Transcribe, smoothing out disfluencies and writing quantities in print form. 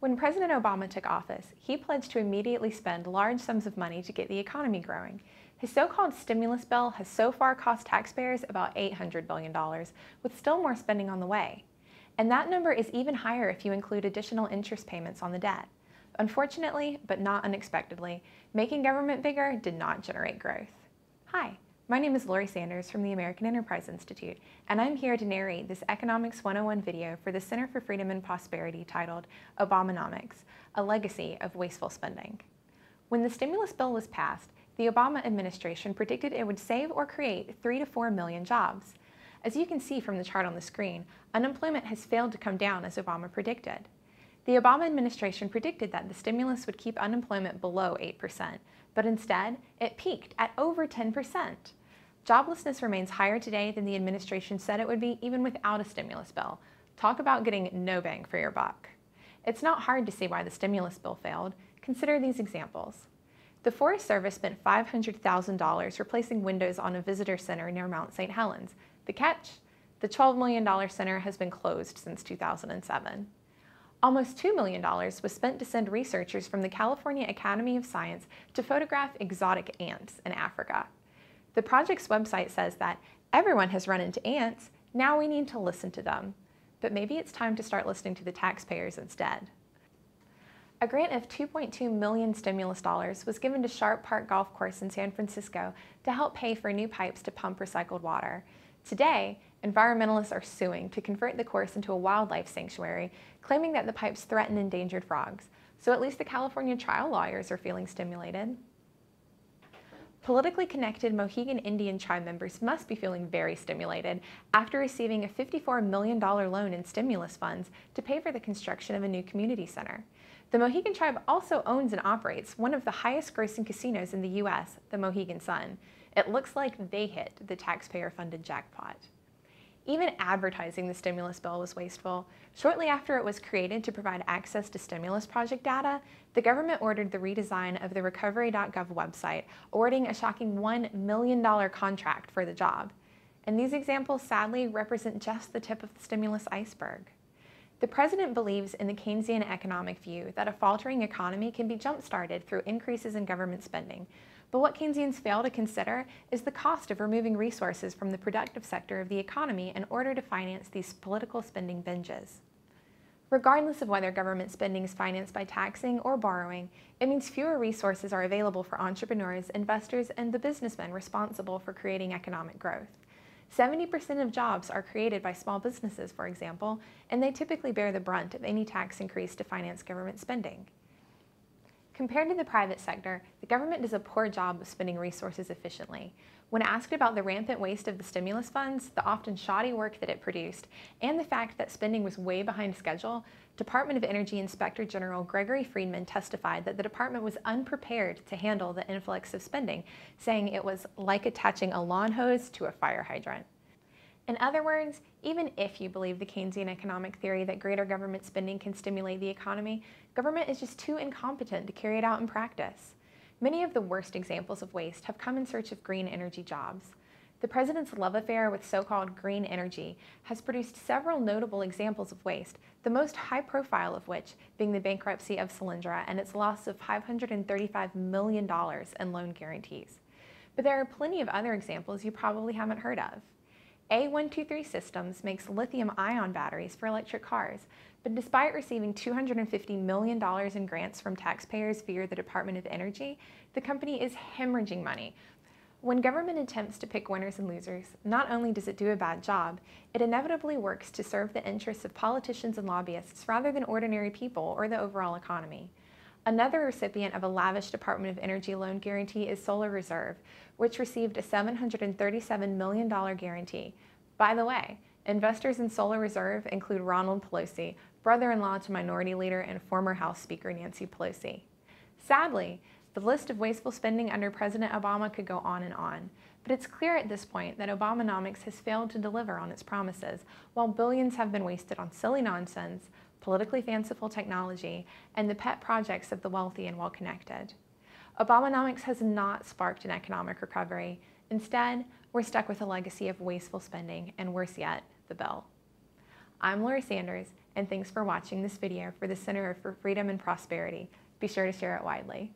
When President Obama took office, he pledged to immediately spend large sums of money to get the economy growing. His so-called stimulus bill has so far cost taxpayers about $800 billion, with still more spending on the way. And that number is even higher if you include additional interest payments on the debt. Unfortunately, but not unexpectedly, making government bigger did not generate growth. Hi, my name is Lori Sanders from the American Enterprise Institute, and I'm here to narrate this Economics 101 video for the Center for Freedom and Prosperity titled Obamanomics, a Legacy of Wasteful Spending. When the stimulus bill was passed, the Obama administration predicted it would save or create 3 to 4 million jobs. As you can see from the chart on the screen, unemployment has failed to come down as Obama predicted. The Obama administration predicted that the stimulus would keep unemployment below 8%, but instead, it peaked at over 10%. Joblessness remains higher today than the administration said it would be even without a stimulus bill. Talk about getting no bang for your buck. It's not hard to see why the stimulus bill failed. Consider these examples. The Forest Service spent $500,000 replacing windows on a visitor center near Mount St. Helens. The catch? The $12 million center has been closed since 2007. Almost $2 million was spent to send researchers from the California Academy of Science to photograph exotic ants in Africa. The project's website says that everyone has run into ants, now we need to listen to them. But maybe it's time to start listening to the taxpayers instead. A grant of $2.2 million stimulus dollars was given to Sharp Park Golf Course in San Francisco to help pay for new pipes to pump recycled water. Today, environmentalists are suing to convert the course into a wildlife sanctuary, claiming that the pipes threaten endangered frogs. So at least the California trial lawyers are feeling stimulated. Politically connected Mohegan Indian tribe members must be feeling very stimulated after receiving a $54 million loan in stimulus funds to pay for the construction of a new community center. The Mohegan tribe also owns and operates one of the highest grossing casinos in the U.S., the Mohegan Sun. It looks like they hit the taxpayer-funded jackpot. Even advertising the stimulus bill was wasteful. Shortly after it was created to provide access to stimulus project data, the government ordered the redesign of the Recoverygov website, awarding a shocking $1 million contract for the job. And these examples sadly represent just the tip of the stimulus iceberg. The president believes in the Keynesian economic view that a faltering economy can be jump-started through increases in government spending. But what Keynesians fail to consider is the cost of removing resources from the productive sector of the economy in order to finance these political spending binges. Regardless of whether government spending is financed by taxing or borrowing, it means fewer resources are available for entrepreneurs, investors, and the businessmen responsible for creating economic growth. 70% of jobs are created by small businesses, for example, and they typically bear the brunt of any tax increase to finance government spending. Compared to the private sector, the government does a poor job of spending resources efficiently. When asked about the rampant waste of the stimulus funds, the often shoddy work that it produced, and the fact that spending was way behind schedule, Department of Energy Inspector General Gregory Friedman testified that the department was unprepared to handle the influx of spending, saying it was like attaching a lawn hose to a fire hydrant. In other words, even if you believe the Keynesian economic theory that greater government spending can stimulate the economy, government is just too incompetent to carry it out in practice. Many of the worst examples of waste have come in search of green energy jobs. The president's love affair with so-called green energy has produced several notable examples of waste, the most high-profile of which being the bankruptcy of Solyndra and its loss of $535 million in loan guarantees. But there are plenty of other examples you probably haven't heard of. A123 Systems makes lithium-ion batteries for electric cars, but despite receiving $250 million in grants from taxpayers via the Department of Energy, the company is hemorrhaging money. When government attempts to pick winners and losers, not only does it do a bad job, it inevitably works to serve the interests of politicians and lobbyists rather than ordinary people or the overall economy. Another recipient of a lavish Department of Energy loan guarantee is Solar Reserve, which received a $737 million guarantee. By the way, investors in Solar Reserve include Ronald Pelosi, brother-in-law to Minority Leader and former House Speaker Nancy Pelosi. Sadly, the list of wasteful spending under President Obama could go on, but it's clear at this point that Obamanomics has failed to deliver on its promises, while billions have been wasted on silly nonsense, politically fanciful technology, and the pet projects of the wealthy and well-connected. Obamanomics has not sparked an economic recovery. Instead, we're stuck with a legacy of wasteful spending, and worse yet, the bill. I'm Lori Sanders, And thanks for watching this video for the Center for Freedom and Prosperity. Be sure to share it widely.